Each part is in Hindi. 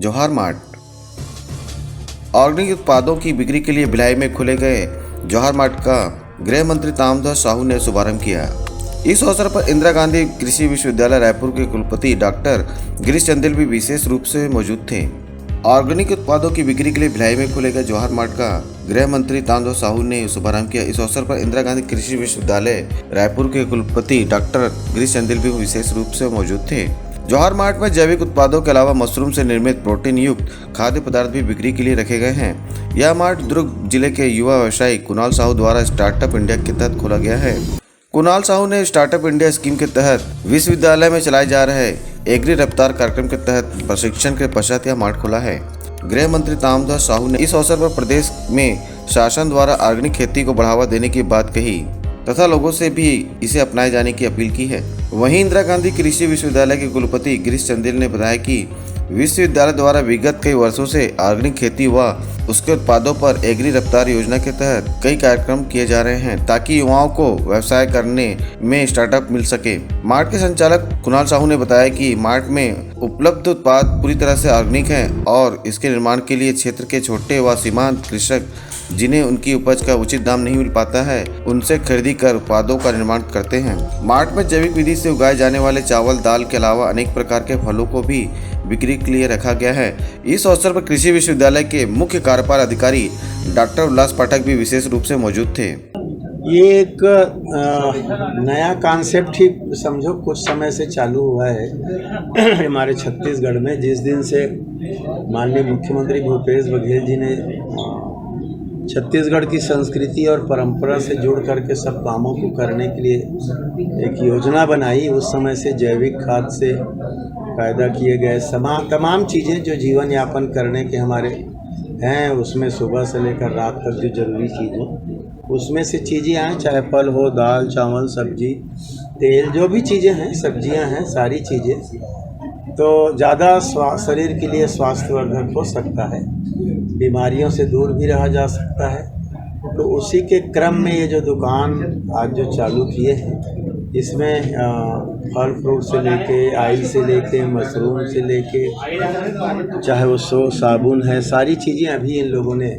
जौहर मार्ट। ऑर्गेनिक उत्पादों की बिक्री के लिए भिलाई में खुले गए जौहर मार्ट का गृह मंत्री ताम्रध्वज साहू ने शुभारंभ किया। इस अवसर पर इंदिरा गांधी कृषि विश्वविद्यालय रायपुर के कुलपति डॉक्टर गिरीश चंदेल भी विशेष रूप से मौजूद थे। ऑर्गेनिक उत्पादों की बिक्री के लिए भिलाई में खुले गए जौहर मार्ट का गृह मंत्री ताम्रध्वज साहू ने शुभारंभ किया। इस अवसर पर इंदिरा गांधी कृषि विश्वविद्यालय रायपुर के कुलपति डॉक्टर गिरीश चंदेल भी विशेष रूप से मौजूद थे। जौहर मार्ट में जैविक उत्पादों के अलावा मशरूम से निर्मित प्रोटीन युक्त खाद्य पदार्थ भी बिक्री के लिए रखे गए हैं। यह मार्ट दुर्ग जिले के युवा व्यवसायी कुणाल साहू द्वारा स्टार्टअप इंडिया के तहत खोला गया है। कुणाल साहू ने स्टार्टअप इंडिया स्कीम के तहत विश्वविद्यालय में चलाए जा रहे एग्री रफ्तार कार्यक्रम के तहत प्रशिक्षण के पश्चात यह मार्ट खोला है। गृह मंत्री ताम्रध्वज साहू ने इस अवसर पर प्रदेश में शासन द्वारा ऑर्गेनिक खेती को बढ़ावा देने की बात कही तथा लोगों से भी इसे अपनाए जाने की अपील की है। वहीं इंदिरा गांधी कृषि विश्वविद्यालय के कुलपति गिरीश चंदेल ने बताया कि विश्वविद्यालय द्वारा विगत कई वर्षों से ऑर्गेनिक खेती व उसके उत्पादों पर एग्री रफ्तार योजना के तहत कई कार्यक्रम किए जा रहे हैं ताकि युवाओं को व्यवसाय करने में स्टार्टअप मिल सके। मार्ट के संचालक कुणाल साहू ने बताया कि मार्ट में उपलब्ध उत्पाद पूरी तरह से ऑर्गेनिक हैं और इसके निर्माण के लिए क्षेत्र के छोटे व सीमांत कृषक जिन्हें उनकी उपज का उचित दाम नहीं मिल पाता है उनसे खरीदी कर उत्पादों का निर्माण करते हैं। मार्ट में जैविक विधि से उगाए जाने वाले चावल दाल के अलावा अनेक प्रकार के फलों को भी बिक्री के लिए रखा गया है। इस अवसर पर कृषि विश्वविद्यालय के मुख्य कार्यपाल अधिकारी डॉक्टर उल्लास पाठक भी विशेष रूप से मौजूद थे। ये एक नया कॉन्सेप्ट ही समझो कुछ समय से चालू हुआ है हमारे छत्तीसगढ़ में। जिस दिन से माननीय मुख्यमंत्री भूपेश बघेल जी ने छत्तीसगढ़ की संस्कृति और परंपरा से जुड़ करके सब कामों को करने के लिए एक योजना बनाई, उस समय से जैविक खाद से पैदा किए गए तमाम चीज़ें जो जीवन यापन करने के हमारे हैं, उसमें सुबह से लेकर रात तक जो ज़रूरी चीज़ें उसमें से चीज़ें आएँ, चाहे फल हो, दाल चावल सब्जी तेल, जो भी चीज़ें हैं, सब्जियां हैं, सारी चीज़ें तो ज़्यादा शरीर के लिए स्वास्थ्यवर्धक हो सकता है, बीमारियों से दूर भी रहा जा सकता है। तो उसी के क्रम में ये जो दुकान आज जो चालू किए हैं, इसमें फल फ्रूट से लेके ऑयल से लेके मशरूम से लेके चाहे वो साबुन है, सारी चीज़ें अभी इन लोगों ने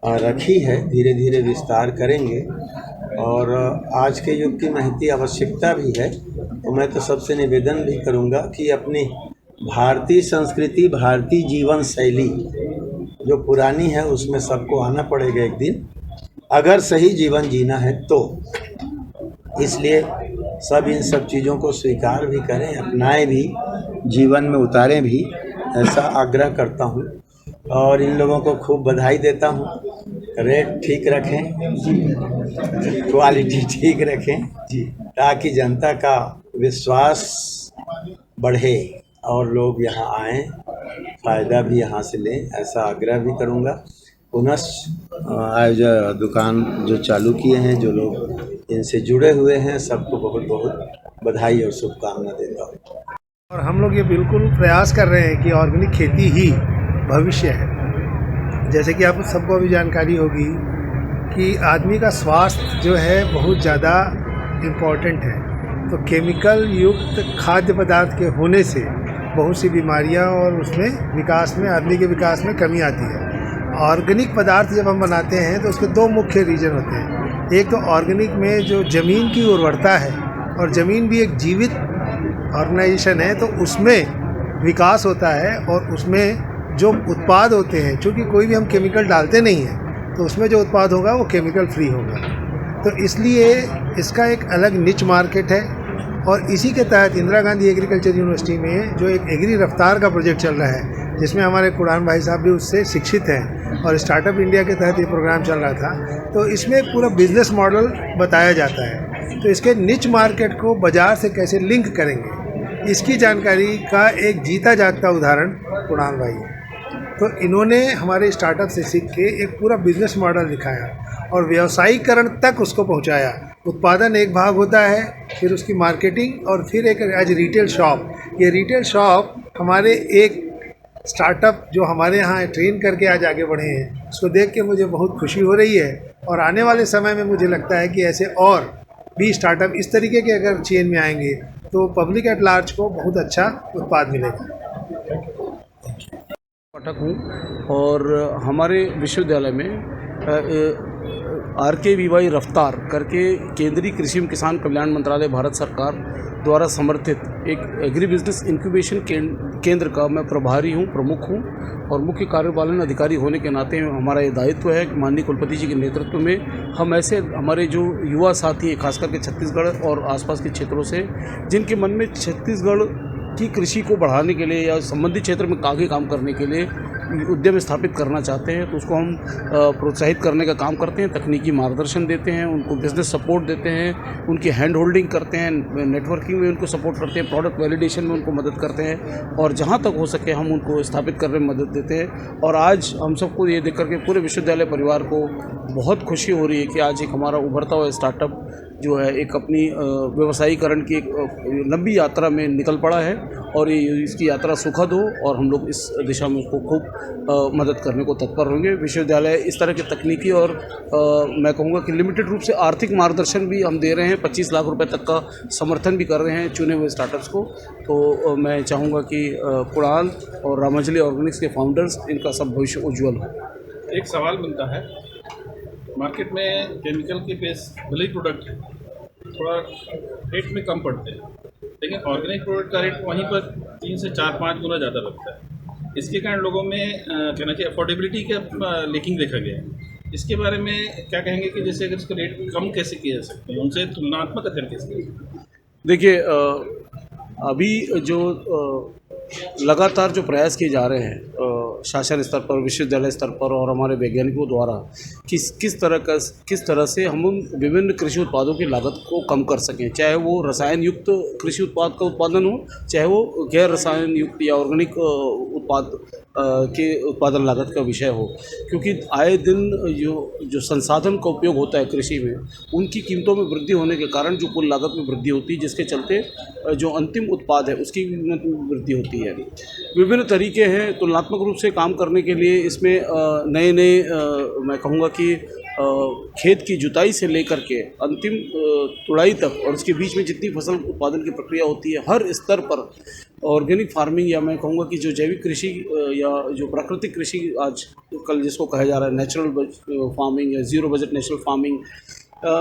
रखी है। धीरे धीरे विस्तार करेंगे और आज के युग की महती आवश्यकता भी है। तो मैं तो सबसे निवेदन भी करूँगा कि अपनी भारतीय संस्कृति, भारतीय जीवन शैली जो पुरानी है उसमें सबको आना पड़ेगा एक दिन, अगर सही जीवन जीना है तो। इसलिए सब इन सब चीज़ों को स्वीकार भी करें, अपनाएं भी, जीवन में उतारें भी, ऐसा आग्रह करता हूँ। और इन लोगों को खूब बधाई देता हूँ। रेट ठीक रखें, क्वालिटी ठीक रखें ताकि जनता का विश्वास बढ़े और लोग यहाँ आएँ, फ़ायदा भी यहाँ से लें, ऐसा आग्रह भी करूँगा। पुनः आज दुकान जो चालू किए हैं, जो लोग इनसे जुड़े हुए हैं, सबको बहुत बहुत बधाई और शुभकामना देता हूँ। और हम लोग ये बिल्कुल प्रयास कर रहे हैं कि ऑर्गेनिक खेती ही भविष्य है। जैसे कि आप सबको अभी जानकारी होगी कि आदमी का स्वास्थ्य जो है बहुत ज़्यादा इम्पोर्टेंट है, तो केमिकल युक्त खाद्य पदार्थ के होने से बहुत सी बीमारियां और उसमें विकास में, आदमी के विकास में कमी आती है। ऑर्गेनिक पदार्थ जब हम बनाते हैं तो उसके दो मुख्य रीजन होते हैं। एक तो ऑर्गेनिक में जो ज़मीन की उर्वरता है, और ज़मीन भी एक जीवित ऑर्गेनाइजेशन है, तो उसमें विकास होता है और उसमें जो उत्पाद होते हैं, चूँकि कोई भी हम केमिकल डालते नहीं हैं, तो उसमें जो उत्पाद होगा वो केमिकल फ्री होगा। तो इसलिए इसका एक अलग निच मार्केट है। और इसी के तहत इंदिरा गांधी एग्रीकल्चर यूनिवर्सिटी में जो एक एग्री रफ्तार का प्रोजेक्ट चल रहा है, जिसमें हमारे कुरान भाई साहब भी उससे शिक्षित हैं, और स्टार्टअप इंडिया के तहत ये प्रोग्राम चल रहा था, तो इसमें पूरा बिजनेस मॉडल बताया जाता है। तो इसके निच मार्केट को बाज़ार से कैसे लिंक करेंगे, इसकी जानकारी का एक जीता जागता उदाहरण कुणाल भाई है। तो इन्होंने हमारे स्टार्टअप से सीख के एक पूरा बिजनेस मॉडल दिखाया और व्यवसायीकरण तक उसको पहुंचाया। उत्पादन एक भाग होता है, फिर उसकी मार्केटिंग, और फिर एक एज रिटेल शॉप। ये रिटेल शॉप हमारे एक स्टार्टअप जो हमारे यहाँ ट्रेन करके आज आगे बढ़े हैं, उसको देख के मुझे बहुत खुशी हो रही है। और आने वाले समय में मुझे लगता है कि ऐसे और भी स्टार्टअप इस तरीके के अगर चेन में आएंगे तो पब्लिक एट लार्ज को बहुत अच्छा उत्पाद मिलेगा। पाठक हूँ और हमारे विश्वविद्यालय में RKVY रफ्तार करके केंद्रीय कृषि एवं किसान कल्याण मंत्रालय भारत सरकार द्वारा समर्थित एक एग्री बिजनेस इंक्यूबेशन केंद्र का मैं प्रभारी हूँ, प्रमुख हूँ और मुख्य कार्यपालन अधिकारी होने के नाते हमारा ये दायित्व है कि माननीय कुलपति जी के नेतृत्व में हम ऐसे हमारे जो युवा साथी हैं खास करके छत्तीसगढ़ और आसपास के क्षेत्रों से जिनके मन में छत्तीसगढ़ की कृषि को बढ़ाने के लिए या संबंधित क्षेत्र में आगे काम करने के लिए उद्यम स्थापित करना चाहते हैं, तो उसको हम प्रोत्साहित करने का काम करते हैं, तकनीकी मार्गदर्शन देते हैं, उनको बिज़नेस सपोर्ट देते हैं, उनकी हैंड होल्डिंग करते हैं, नेटवर्किंग में उनको सपोर्ट करते हैं, प्रोडक्ट वैलिडेशन में उनको मदद करते हैं और जहाँ तक हो सके हम उनको स्थापित करने में मदद देते हैं। और आज हम सबको ये देख करके पूरे विश्वविद्यालय परिवार को बहुत खुशी हो रही है कि आज एक हमारा उभरता हुआ स्टार्टअप जो है एक अपनी व्यवसायीकरण की एक लंबी यात्रा में निकल पड़ा है और ये इसकी यात्रा सुखद हो और हम लोग इस दिशा में उसको खूब मदद करने को तत्पर होंगे। विश्वविद्यालय इस तरह के तकनीकी और मैं कहूँगा कि लिमिटेड रूप से आर्थिक मार्गदर्शन भी हम दे रहे हैं, 25 लाख रुपए तक का समर्थन भी कर रहे हैं चुने हुए स्टार्टअप्स को। तो मैं चाहूँगा कि कुणाल और रामांजलि ऑर्गेनिक्स के फाउंडर्स इनका सब भविष्य उज्ज्वल हो। एक सवाल बनता है, मार्केट में केमिकल के बेस भले ही प्रोडक्ट है थोड़ा रेट में कम पड़ते हैं, लेकिन ऑर्गेनिक प्रोडक्ट का रेट वहीं पर 3 से 4-5 गुना ज़्यादा लगता है। इसके कारण लोगों में कहना चाहिए अफोर्डेबिलिटी का लेकिंग देखा गया है। इसके बारे में क्या कहेंगे कि जैसे अगर इसका रेट कम कैसे किया जा सकते हैं, उनसे तुलनात्मक अध्ययन कैसे किया जा सकते हैं? देखिए अभी जो लगातार जो प्रयास किए जा रहे हैं शासन स्तर पर, विश्वविद्यालय स्तर पर और हमारे वैज्ञानिकों द्वारा किस तरह से हम उन विभिन्न कृषि उत्पादों की लागत को कम कर सकें, चाहे वो रसायन युक्त कृषि उत्पाद का उत्पादन हो, चाहे वो गैर रसायन युक्त या ऑर्गेनिक उत्पाद के उत्पादन लागत का विषय हो। क्योंकि आए दिन जो संसाधन का उपयोग होता है कृषि में, उनकी कीमतों में वृद्धि होने के कारण जो कुल लागत में वृद्धि होती है, जिसके चलते जो अंतिम उत्पाद है उसकी कीमत में वृद्धि होती है। विभिन्न तरीके हैं तुलनात्मक रूप से काम करने के लिए। इसमें नए मैं कहूँगा कि खेत की जुताई से लेकर के अंतिम तुड़ाई तक और उसके बीच में जितनी फसल उत्पादन की प्रक्रिया होती है, हर स्तर पर ऑर्गेनिक फार्मिंग या मैं कहूँगा कि जो जैविक कृषि या जो प्राकृतिक कृषि आज कल जिसको कहा जा रहा है नेचुरल फार्मिंग या ज़ीरो बजट नेचुरल फार्मिंग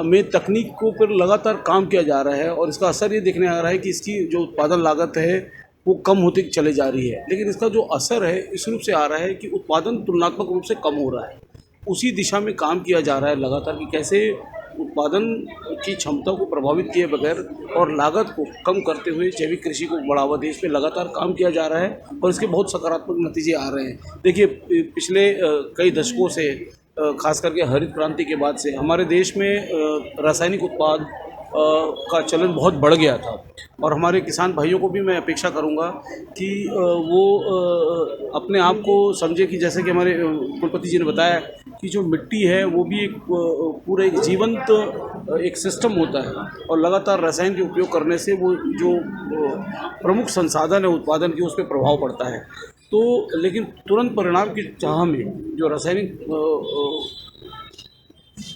में तकनीक को पर लगातार काम किया जा रहा है और इसका असर ये देखने आ रहा है कि इसकी जो उत्पादन लागत है वो कम होती चले जा रही है। लेकिन इसका जो असर है इस रूप से आ रहा है कि उत्पादन तुलनात्मक रूप से कम हो रहा है। उसी दिशा में काम किया जा रहा है लगातार कि कैसे उत्पादन की क्षमता को प्रभावित किए बगैर और लागत को कम करते हुए जैविक कृषि को बढ़ावा दे, इस पर लगातार काम किया जा रहा है और इसके बहुत सकारात्मक नतीजे आ रहे हैं। देखिए पिछले कई दशकों से खास करके हरित क्रांति के बाद से हमारे देश में रासायनिक उत्पाद का चलन बहुत बढ़ गया था और हमारे किसान भाइयों को भी मैं अपेक्षा करूंगा कि वो अपने आप को समझे कि जैसे कि हमारे कुलपति जी ने बताया कि जो मिट्टी है वो भी एक पूरा एक जीवंत एक सिस्टम होता है और लगातार रसायन के उपयोग करने से वो जो प्रमुख संसाधन है उत्पादन की उस पर प्रभाव पड़ता है। तो लेकिन तुरंत परिणाम की चाह में जो रासायनिक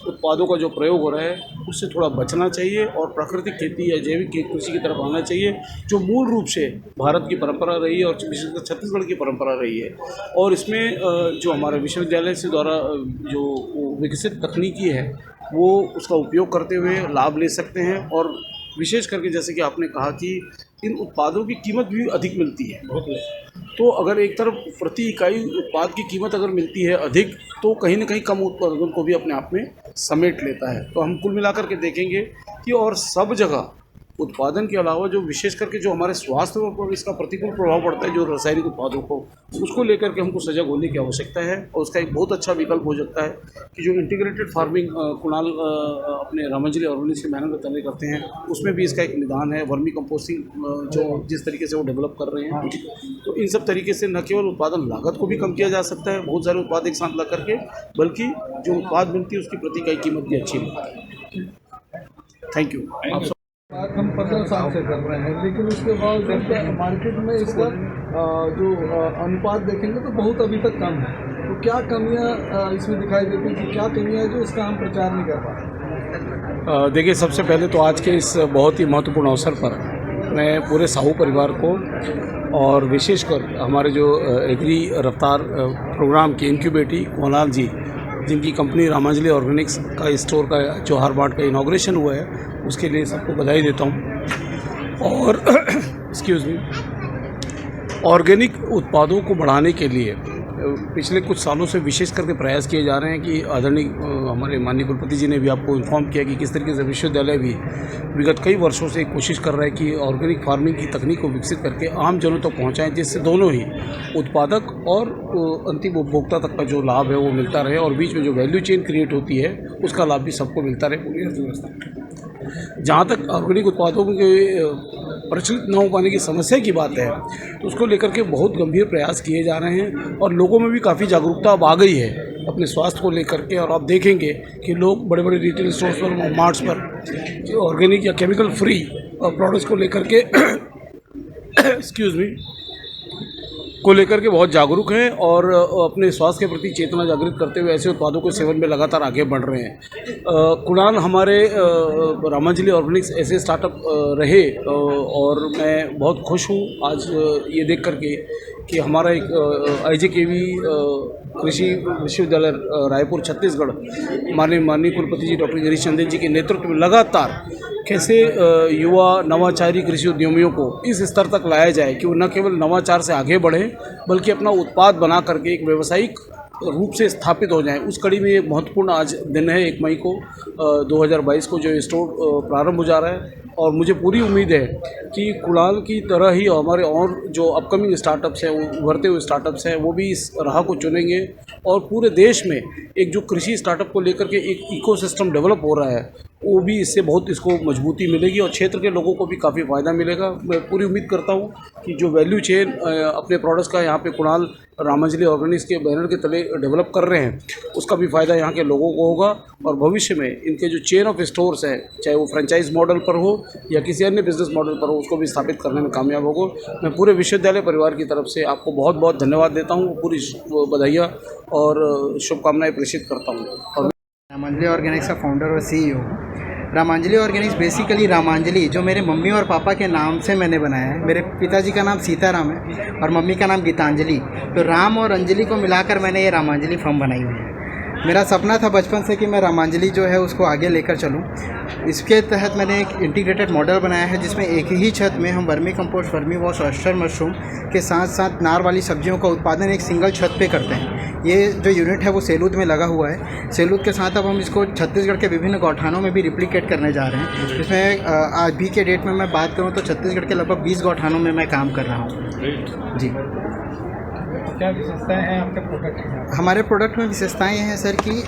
उत्पादों का जो प्रयोग हो रहा है उससे थोड़ा बचना चाहिए और प्राकृतिक खेती या जैविक कृषि की तरफ आना चाहिए, जो मूल रूप से भारत की परंपरा रही है और विशेषकर छत्तीसगढ़ की परंपरा रही है। और इसमें जो हमारे विश्वविद्यालय से द्वारा जो विकसित तकनीकी है वो उसका उपयोग करते हुए लाभ ले सकते हैं। और विशेष करके जैसे कि आपने कहा कि इन उत्पादों की कीमत भी अधिक मिलती है, तो अगर एक तरफ प्रति इकाई उत्पाद की कीमत अगर मिलती है अधिक, तो कहीं ना कहीं कम उत्पादन को भी अपने आप में समेट लेता है। तो हम कुल मिलाकर के देखेंगे कि और सब जगह उत्पादन के अलावा जो विशेष करके जो हमारे स्वास्थ्य पर इसका प्रतिकूल प्रभाव पड़ता है जो रासायनिक उत्पादों को, उसको लेकर के हमको सजग होने की आवश्यकता है। और उसका एक बहुत अच्छा विकल्प हो सकता है कि जो इंटीग्रेटेड फार्मिंग कुणाल अपने रामांजलि ऑर्गेनिक्स के बैनर पर तय करते हैं, उसमें भी इसका एक निदान है। वर्मी कंपोस्टिंग जो जिस तरीके से वो डेवलप कर रहे हैं, तो इन सब तरीके से न केवल उत्पादन लागत को भी कम किया जा सकता है बहुत सारे उत्पाद एक साथ ला करके, बल्कि जो उत्पाद मिलती है उसकी प्रति इकाई कीमत भी अच्छी मिलती है। Thank you. हम 15 साल से कर रहे हैं, लेकिन उसके बावजूद मार्केट में इसका जो अनुपात देखेंगे तो बहुत अभी तक कम है। तो क्या कमियां इसमें दिखाई देती हैं कि क्या कमियां है जो इसका हम प्रचार नहीं कर पाते? देखिए, सबसे पहले तो आज के इस बहुत ही महत्वपूर्ण अवसर पर मैं पूरे साहू परिवार को और विशेषकर हमारे जो एग्री रफ्तार प्रोग्राम के इनक्यूबेटी कुणाल जी, जिनकी कंपनी रामांजलि ऑर्गेनिक्स का स्टोर का जौहर मार्ट का इनॉग्रेशन हुआ है, उसके लिए सबको बधाई देता हूँ। और एक्सक्यूज़ मी, ऑर्गेनिक उत्पादों को बढ़ाने के लिए पिछले कुछ सालों से विशेष करके प्रयास किए जा रहे हैं कि आदरणीय हमारे माननीय कुलपति जी ने भी आपको इन्फॉर्म किया कि किस तरीके से विश्वविद्यालय भी विगत कई वर्षों से कोशिश कर रहा है कि ऑर्गेनिक फार्मिंग की तकनीक को विकसित करके आम जनों तक पहुंचाएं, जिससे दोनों ही उत्पादक और अंतिम उपभोक्ता तक का जो लाभ है वो मिलता रहे और बीच में जो वैल्यू चेन क्रिएट होती है उसका लाभ भी सबको मिलता रहे पूरी अर्थव्यवस्था। जहाँ तक ऑर्गेनिक उत्पादों के प्रचलित न हो पाने की समस्या की बात है, तो उसको लेकर के बहुत गंभीर प्रयास किए जा रहे हैं और लोगों में भी काफ़ी जागरूकता अब आ गई है अपने स्वास्थ्य को लेकर के। और आप देखेंगे कि लोग बड़े बड़े रिटेल स्टोर्स पर, मार्ट्स पर ऑर्गेनिक या केमिकल फ्री प्रोडक्ट्स को लेकर के एक्सक्यूज़ मी को लेकर के बहुत जागरूक हैं और अपने स्वास्थ्य के प्रति चेतना जागृत करते हुए ऐसे उत्पादों के सेवन में लगातार आगे बढ़ रहे हैं। कुणाल हमारे रामांजलि ऑर्गेनिक्स ऐसे स्टार्टअप रहे और मैं बहुत खुश हूँ आज ये देख करके कि हमारा एक IJKV कृषि विश्वविद्यालय रायपुर छत्तीसगढ़ माननीय कुलपति जी डॉक्टर गिरीश चंदेल जी के नेतृत्व में लगातार कैसे युवा नवाचारी कृषि उद्यमियों को इस स्तर तक लाया जाए कि वो न केवल नवाचार से आगे बढ़े बल्कि अपना उत्पाद बना करके एक व्यावसायिक रूप से स्थापित हो जाएं। उस कड़ी में एक महत्वपूर्ण आज दिन है 1 मई को 2022 को जो स्टोर प्रारंभ हो जा रहा है और मुझे पूरी उम्मीद है कि कुणाल की तरह ही हमारे और जो अपकमिंग स्टार्टअप्स हैं, उभरते हुए स्टार्टअप्स हैं, वो भी इस राह को चुनेंगे और पूरे देश में एक जो कृषि स्टार्टअप को लेकर के एक इकोसिस्टम डेवलप हो रहा है वो भी इससे बहुत इसको मजबूती मिलेगी और क्षेत्र के लोगों को भी काफ़ी फ़ायदा मिलेगा। मैं पूरी उम्मीद करता हूँ कि जो वैल्यू चेन अपने प्रोडक्ट्स का यहाँ पे कुणाल रामांजलि ऑर्गेनिक्स के बैनर के तले डेवलप कर रहे हैं उसका भी फ़ायदा यहाँ के लोगों को होगा और भविष्य में इनके जो चेन ऑफ स्टोर्स हैं, चाहे वो फ्रेंचाइज मॉडल पर हो या किसी अन्य बिजनेस मॉडल पर हो, उसको भी स्थापित करने में कामयाब होगा। मैं पूरे विश्वविद्यालय परिवार की तरफ से आपको बहुत बहुत धन्यवाद देता हूँ, पूरी बधाइयाँ और शुभकामनाएँ प्रेषित करता हूँ। और रामांजलि ऑर्गेनिक्स का फाउंडर और CEO। रामांजलि ऑर्गेनिक्स बेसिकली रामांजलि जो मेरे मम्मी और पापा के नाम से मैंने बनाया है। मेरे पिताजी का नाम सीताराम है और मम्मी का नाम गीतांजलि, तो राम और अंजलि को मिलाकर मैंने ये रामांजलि फर्म बनाई हुई है। मेरा सपना था बचपन से कि मैं रामांजलि जो है उसको आगे लेकर चलूं। इसके तहत मैंने एक इंटीग्रेटेड मॉडल बनाया है जिसमें एक ही छत में हम vermi compost, vermi wash, oyster mushroom के साथ साथ नार वाली सब्जियों का उत्पादन एक सिंगल छत पे करते हैं। ये जो यूनिट है वो सेलूद में लगा हुआ है। सेलूद के साथ अब हम इसको छत्तीसगढ़ के विभिन्न गौठानों में भी रिप्लिकेट करने जा रहे हैं। इसमें आज भी के डेट में मैं बात करूँ तो छत्तीसगढ़ के लगभग 20 गौठानों में मैं काम कर रहा हूँ। जी, क्या विशेषताएं हैं आपके प्रोडक्ट की? हमारे प्रोडक्ट में विशेषताएं हैं सर कि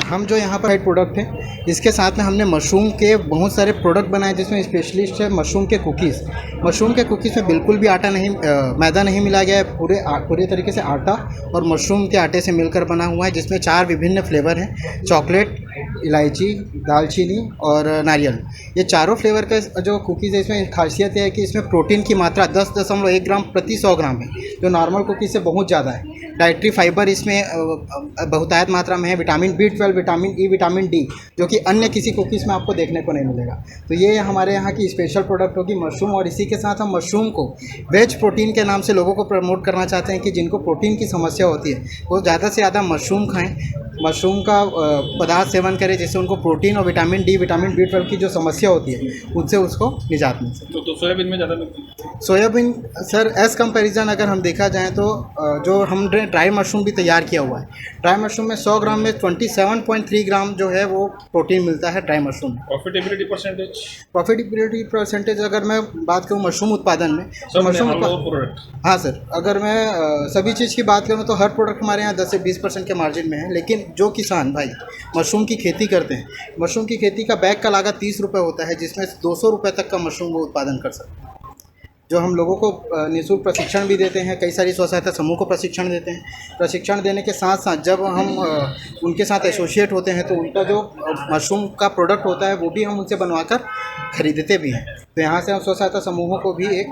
हम जो यहाँ पर साइड प्रोडक्ट है इसके साथ में हमने मशरूम के बहुत सारे प्रोडक्ट बनाए जिसमें स्पेशलिस्ट है मशरूम के कुकीज़। मशरूम के कुकीज़ में बिल्कुल भी मैदा नहीं मिला गया है, पूरे तरीके से आटा और मशरूम के आटे से मिलकर बना हुआ है, जिसमें 4 विभिन्न फ्लेवर हैं, चॉकलेट, इलायची, दालचीनी और नारियल। ये चारों फ्लेवर का जो कुकीज़ है इसमें खासियत है कि इसमें प्रोटीन की मात्रा 10.1 ग्राम प्रति 100 ग्राम है, जो नॉर्मल कुकीज़ से बहुत ज़्यादा है। डाइट्री फाइबर इसमें बहुतायत मात्रा में है, vitamin B12, vitamin E, vitamin D, जो कि अन्य किसी कुकीज़ में आपको देखने को नहीं मिलेगा। तो ये हमारे यहाँ की स्पेशल प्रोडक्ट होगी मशरूम। और इसी के साथ हम मशरूम को वेज प्रोटीन के नाम से लोगों को प्रमोट करना चाहते हैं कि जिनको प्रोटीन की समस्या होती है वो ज़्यादा से ज़्यादा मशरूम खाएँ, मशरूम का पदार्थ सेवन करें जिससे उनको प्रोटीन और विटामिन D, विटामिन B12 की जो समस्या होती है उनसे उसको निजात मिल सके। तो सोयाबीन में ज़्यादा मिलती है? सोयाबीन सर एज़ कंपैरिजन अगर हम देखा जाए तो जो हमने ड्राई मशरूम भी तैयार किया हुआ है, ड्राई मशरूम में 100 ग्राम में 27.3 ग्राम जो है वो प्रोटीन मिलता है ड्राई मशरूम में। प्रॉफिटेबिलिटी परसेंटेज अगर मैं बात करूँ मशरूम उत्पादन में तो मशरूम हाँ सर, अगर मैं सभी चीज़ की बात करूँ तो हर प्रोडक्ट हमारे यहाँ 10 से 20% के मार्जिन में है। लेकिन जो किसान भाई मशरूम की खेती करते हैं, मशरूम की खेती का बैग का लागत 30 रुपये होता है, जिसमें 200 रुपये तक का मशरूम वो उत्पादन कर सकते हैं। जो हम लोगों को निःशुल्क प्रशिक्षण भी देते हैं, कई सारी स्व सहायता समूह को प्रशिक्षण देते हैं। प्रशिक्षण देने के साथ साथ जब हम उनके साथ एसोसिएट होते हैं तो उनका जो मशरूम का प्रोडक्ट होता है वो भी हम उनसे बनवाकर खरीदते भी हैं। तो यहाँ से हम स्व सहायता समूहों को भी एक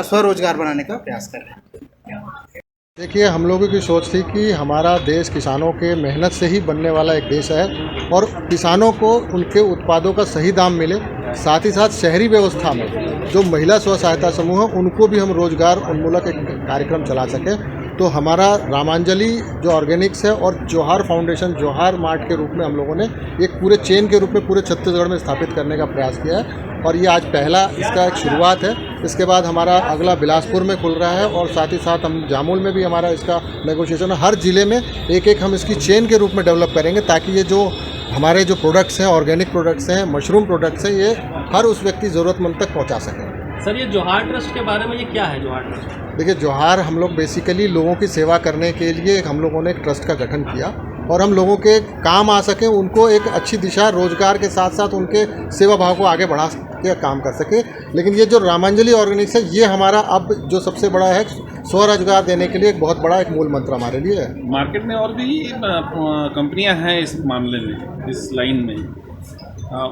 स्वरोजगार बनाने का प्रयास कर रहे हैं। देखिए, हम लोगों की सोच थी कि हमारा देश किसानों के मेहनत से ही बनने वाला एक देश है और किसानों को उनके उत्पादों का सही दाम मिले साथ ही साथ शहरी व्यवस्था में जो महिला स्व सहायता समूह है उनको भी हम रोजगार उन्मूलक एक कार्यक्रम चला सकें। तो हमारा रामांजलि जो ऑर्गेनिक्स है और जौहर फाउंडेशन जौहर मार्ट के रूप में हम लोगों ने एक पूरे चेन के रूप में पूरे छत्तीसगढ़ में स्थापित करने का प्रयास किया है और ये आज पहला इसका एक शुरुआत है। इसके बाद हमारा अगला बिलासपुर में खुल रहा है और साथ ही साथ हम जामुल में भी हमारा इसका नेगोशिएशन है। हर ज़िले में एक एक हम इसकी चेन के रूप में डेवलप करेंगे ताकि ये जो हमारे जो प्रोडक्ट्स हैं ऑर्गेनिक प्रोडक्ट्स हैं मशरूम प्रोडक्ट्स हैं ये हर उस व्यक्ति ज़रूरतमंद तक पहुंचा सकें। सर ये जौहर ट्रस्ट के बारे में ये क्या है जौहर ट्रस्ट? देखिए जौहर हम लोग बेसिकली लोगों की सेवा करने के लिए हम लोगों ने एक ट्रस्ट का गठन किया और हम लोगों के काम आ सकें उनको एक अच्छी दिशा रोजगार के साथ साथ उनके सेवा भाव को आगे बढ़ा के काम कर सके। लेकिन ये जो रामांजलि ऑर्गेनिक्स है ये हमारा अब जो सबसे बड़ा है स्वरोजगार देने के लिए एक बहुत बड़ा एक मूल मंत्र हमारे लिए है। मार्केट में और भी कंपनियां हैं इस मामले में, इस लाइन में,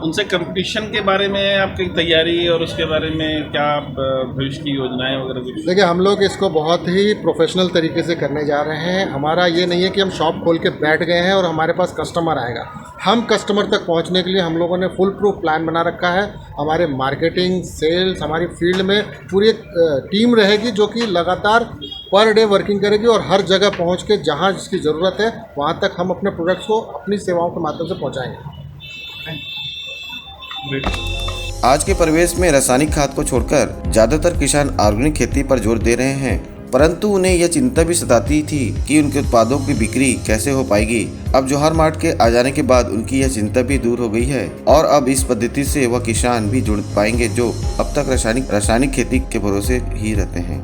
उनसे कंपटीशन के बारे में आपकी तैयारी और उसके बारे में क्या भविष्य की योजनाएं वगैरह कुछ? देखिए हम लोग इसको बहुत ही प्रोफेशनल तरीके से करने जा रहे हैं। हमारा ये नहीं है कि हम शॉप खोल के बैठ गए हैं और हमारे पास कस्टमर आएगा। हम कस्टमर तक पहुंचने के लिए हम लोगों ने फुल प्रूफ प्लान बना रखा है। हमारे मार्केटिंग सेल्स हमारी फील्ड में पूरी एक टीम रहेगी जो कि लगातार पर डे वर्किंग करेगी और हर जगह पहुँच के जहाँ जिसकी ज़रूरत है वहाँ तक हम अपने प्रोडक्ट्स को अपनी सेवाओं के माध्यम से पहुँचाएँगे। आज के परिवेश में रासायनिक खाद को छोड़कर ज्यादातर किसान ऑर्गेनिक खेती पर जोर दे रहे हैं, परंतु उन्हें यह चिंता भी सताती थी कि उनके उत्पादों की बिक्री कैसे हो पाएगी। अब जौहर मार्ट के आ जाने के बाद उनकी यह चिंता भी दूर हो गई है और अब इस पद्धति से वह किसान भी जुड़ पाएंगे जो अब तक रासायनिक खेती के भरोसे ही रहते हैं।